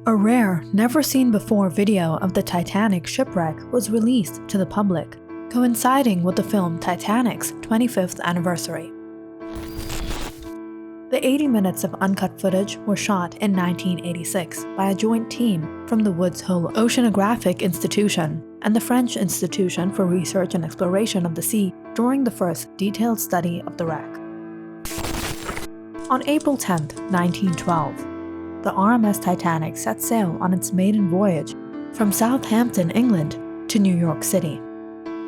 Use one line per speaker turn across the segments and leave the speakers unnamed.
A rare, never-seen-before video of the Titanic shipwreck was released to the public, coinciding with the film Titanic's 25th anniversary. The 80 minutes of uncut footage were shot in 1986 by a joint team from the Woods Hole Oceanographic Institution and the French Institution for Research and Exploration of the Sea during the first detailed study of the wreck. On April 10, 1912, the RMS Titanic set sail on its maiden voyage from Southampton, England, to New York City.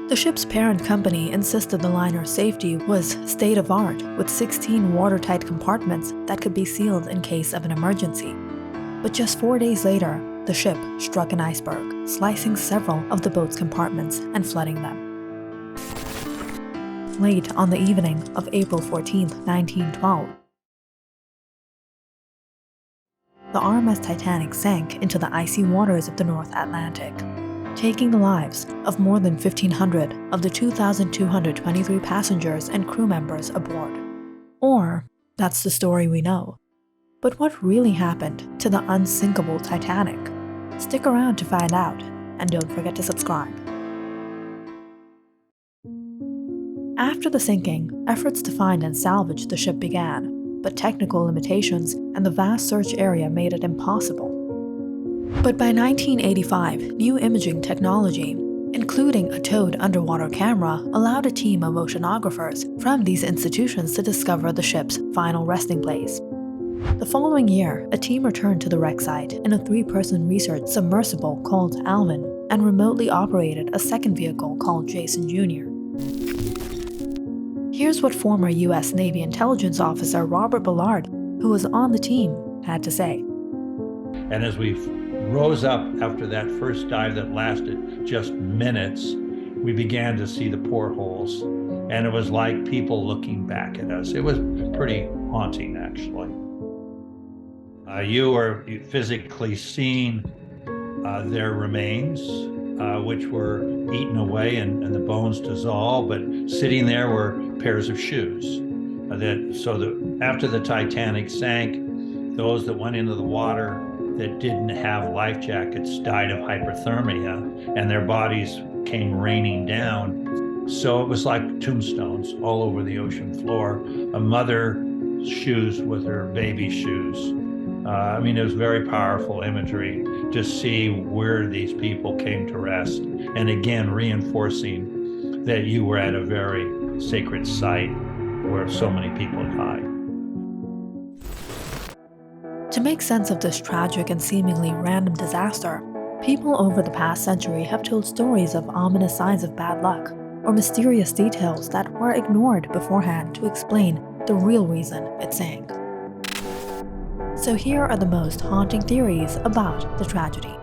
The ship's parent company insisted the liner's safety was state-of-art, with 16 watertight compartments that could be sealed in case of an emergency. But just 4 days later, the ship struck an iceberg, slicing several of the boat's compartments and flooding them. Late on the evening of April 14, 1912, the RMS Titanic sank into the icy waters of the North Atlantic, taking the lives of more than 1,500 of the 2,223 passengers and crew members aboard. Or, that's the story we know. But what really happened to the unsinkable Titanic? Stick around to find out, and don't forget to subscribe. After the sinking, efforts to find and salvage the ship began, but technical limitations and the vast search area made it impossible. But by 1985, new imaging technology, including a towed underwater camera, allowed a team of oceanographers from these institutions to discover the ship's final resting place. The following year, a team returned to the wreck site in a 3-person research submersible called Alvin and remotely operated a second vehicle called Jason Jr. Here's what former U.S. Navy intelligence officer Robert Ballard, who was on the team, had to say.
And as we rose up after that first dive that lasted just minutes, we began to see the portholes, and it was like people looking back at us. It was pretty haunting, actually. You were physically seeing their remains, which were eaten away and the bones dissolved, but sitting there were pairs of shoes. After the Titanic sank, those that went into the water that didn't have life jackets died of hypothermia, and their bodies came raining down. So it was like tombstones all over the ocean floor. A mother's shoes with her baby's shoes. It was very powerful imagery to see where these people came to rest, and again reinforcing that you were at a very sacred site where so many people died.
To make sense of this tragic and seemingly random disaster, people over the past century have told stories of ominous signs of bad luck or mysterious details that were ignored beforehand to explain the real reason it sank. So here are the most haunting theories about the tragedy.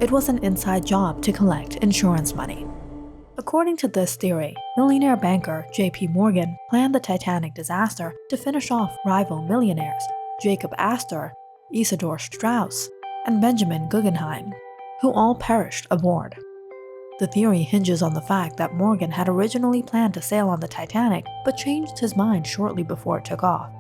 It was an inside job to collect insurance money. According to this theory, millionaire banker J.P. Morgan planned the Titanic disaster to finish off rival millionaires Jacob Astor, Isidor Straus, and Benjamin Guggenheim, who all perished aboard. The theory hinges on the fact that Morgan had originally planned to sail on the Titanic but changed his mind shortly before it took off.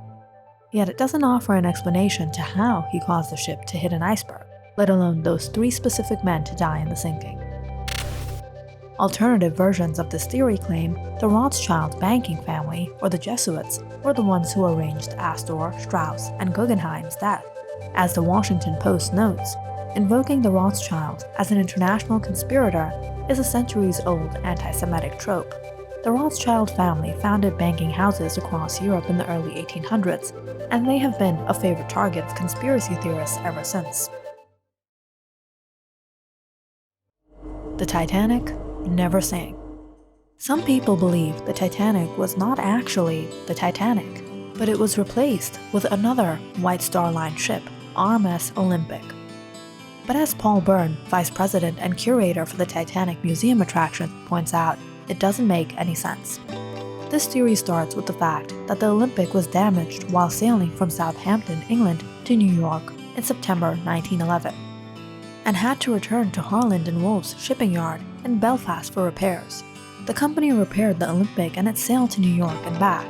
Yet it doesn't offer an explanation to how he caused the ship to hit an iceberg, let alone those 3 specific men to die in the sinking. Alternative versions of this theory claim the Rothschild banking family, or the Jesuits, were the ones who arranged Astor, Strauss, and Guggenheim's death. As the Washington Post notes, invoking the Rothschilds as an international conspirator is a centuries-old anti-Semitic trope. The Rothschild family founded banking houses across Europe in the early 1800s, and they have been a favorite target of conspiracy theorists ever since. The Titanic never sank. Some people believe the Titanic was not actually the Titanic, but it was replaced with another White Star Line ship, RMS Olympic. But as Paul Byrne, vice president and curator for the Titanic Museum attraction, points out, it doesn't make any sense. This theory starts with the fact that the Olympic was damaged while sailing from Southampton, England to New York in September 1911, and had to return to Harland & Wolff's shipping yard in Belfast for repairs. The company repaired the Olympic and it sailed to New York and back.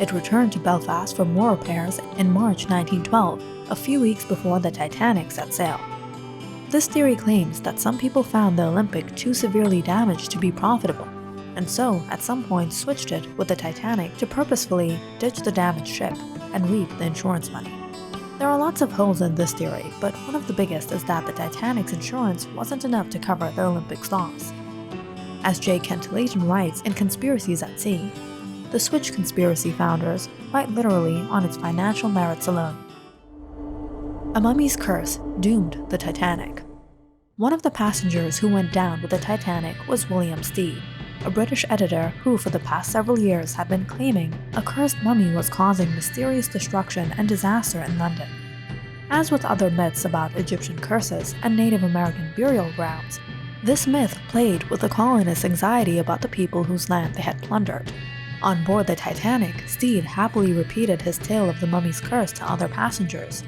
It returned to Belfast for more repairs in March 1912, a few weeks before the Titanic set sail. This theory claims that some people found the Olympic too severely damaged to be profitable, and so at some point switched it with the Titanic to purposefully ditch the damaged ship and reap the insurance money. There are lots of holes in this theory, but one of the biggest is that the Titanic's insurance wasn't enough to cover the Olympic loss. As J. Kent Layton writes in Conspiracies at Sea, the Switch conspiracy founders fight literally on its financial merits alone. A mummy's curse doomed the Titanic. One of the passengers who went down with the Titanic was William Stead, a British editor who for the past several years had been claiming a cursed mummy was causing mysterious destruction and disaster in London. As with other myths about Egyptian curses and Native American burial grounds, this myth played with the colonists' anxiety about the people whose land they had plundered. On board the Titanic, Stead happily repeated his tale of the mummy's curse to other passengers.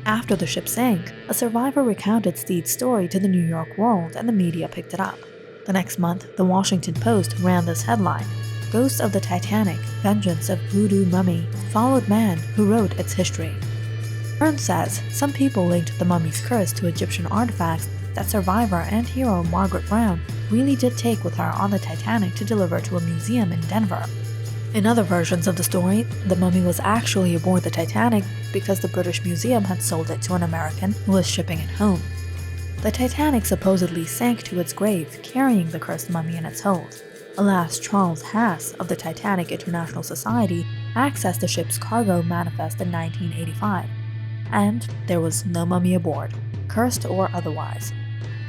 After the ship sank, a survivor recounted Stead's story to the New York World and the media picked it up. The next month, the Washington Post ran this headline: "Ghost of the Titanic, Vengeance of Voodoo Mummy, Followed Man Who Wrote Its History." Burns says some people linked the mummy's curse to Egyptian artifacts that survivor and hero Margaret Brown really did take with her on the Titanic to deliver to a museum in Denver. In other versions of the story, the mummy was actually aboard the Titanic because the British Museum had sold it to an American who was shipping it home. The Titanic supposedly sank to its grave carrying the cursed mummy in its hold. Alas, Charles Hass of the Titanic International Society accessed the ship's cargo manifest in 1985, and there was no mummy aboard, cursed or otherwise.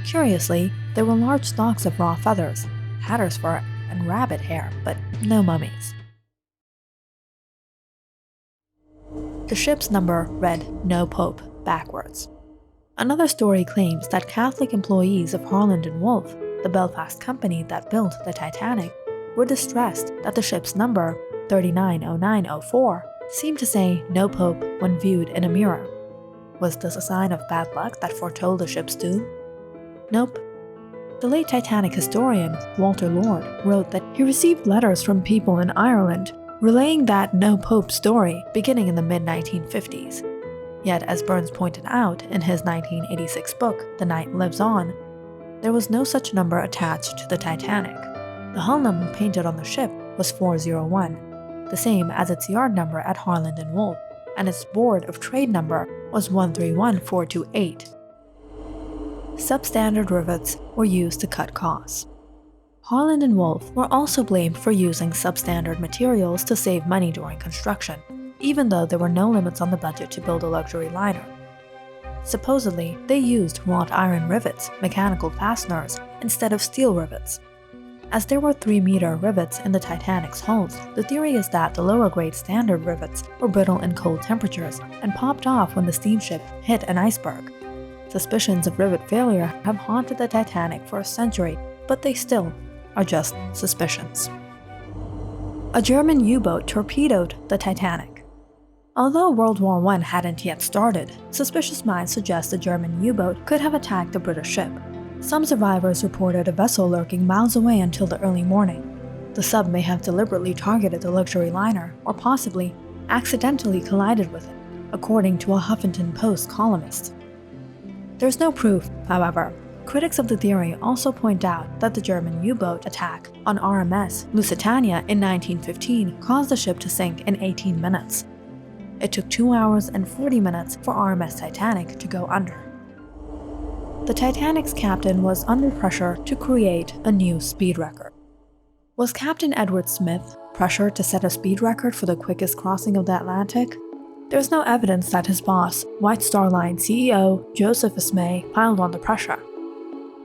Curiously, there were large stocks of raw feathers, hatter's fur, and rabbit hair, but no mummies. The ship's number read "No Pope" backwards. Another story claims that Catholic employees of Harland & Wolff, the Belfast company that built the Titanic, were distressed that the ship's number, 390904, seemed to say "No Pope" when viewed in a mirror. Was this a sign of bad luck that foretold the ship's doom? Nope. The late Titanic historian, Walter Lord, wrote that he received letters from people in Ireland relaying that "No Pope" story beginning in the mid-1950s. Yet, as Burns pointed out in his 1986 book, The Night Lives On, there was no such number attached to the Titanic. The hull number painted on the ship was 401, the same as its yard number at Harland & Wolff, and its Board of Trade number was 131428. Substandard rivets were used to cut costs. Harland & Wolff were also blamed for using substandard materials to save money during construction, even though there were no limits on the budget to build a luxury liner. Supposedly, they used wrought iron rivets, mechanical fasteners, instead of steel rivets. As there were 3-meter rivets in the Titanic's hulls, the theory is that the lower-grade standard rivets were brittle in cold temperatures and popped off when the steamship hit an iceberg. Suspicions of rivet failure have haunted the Titanic for a century, but they still are just suspicions. A German U-boat torpedoed the Titanic. Although World War I hadn't yet started, suspicious minds suggest a German U-boat could have attacked the British ship. Some survivors reported a vessel lurking miles away until the early morning. The sub may have deliberately targeted the luxury liner, or possibly accidentally collided with it, according to a Huffington Post columnist. There's no proof, however. Critics of the theory also point out that the German U-boat attack on RMS Lusitania in 1915 caused the ship to sink in 18 minutes. It took 2 hours and 40 minutes for RMS Titanic to go under. The Titanic's captain was under pressure to create a new speed record. Was Captain Edward Smith pressured to set a speed record for the quickest crossing of the Atlantic? There's no evidence that his boss, White Star Line CEO Joseph Ismay, piled on the pressure.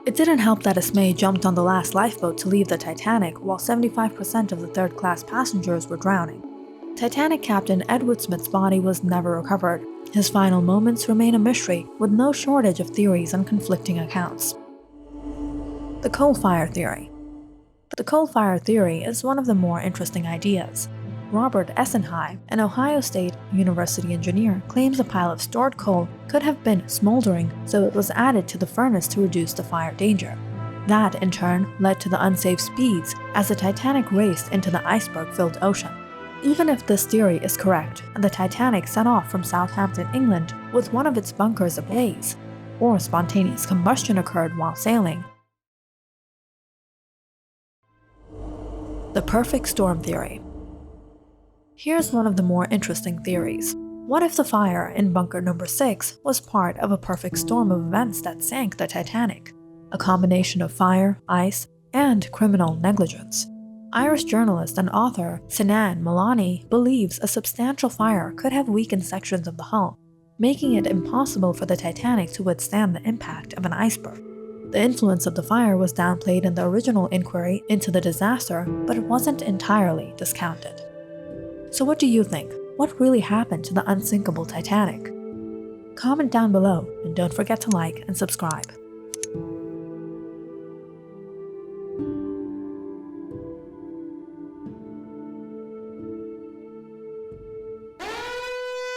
It didn't help that Ismay jumped on the last lifeboat to leave the Titanic while 75% of the third-class passengers were drowning. Titanic Captain Edward Smith's body was never recovered. His final moments remain a mystery, with no shortage of theories and conflicting accounts. The coal fire theory. The coal fire theory is one of the more interesting ideas. Robert Essenheim, an Ohio State University engineer, claims a pile of stored coal could have been smoldering, so it was added to the furnace to reduce the fire danger. That, in turn, led to the unsafe speeds as the Titanic raced into the iceberg-filled ocean. Even if this theory is correct, and the Titanic set off from Southampton, England, with one of its bunkers ablaze, or spontaneous combustion occurred while sailing. The perfect storm theory. Here's one of the more interesting theories. What if the fire in bunker number 6 was part of a perfect storm of events that sank the Titanic? A combination of fire, ice, and criminal negligence. Irish journalist and author Sinan Malani believes a substantial fire could have weakened sections of the hull, making it impossible for the Titanic to withstand the impact of an iceberg. The influence of the fire was downplayed in the original inquiry into the disaster, but it wasn't entirely discounted. So what do you think? What really happened to the unsinkable Titanic? Comment down below and don't forget to like and subscribe.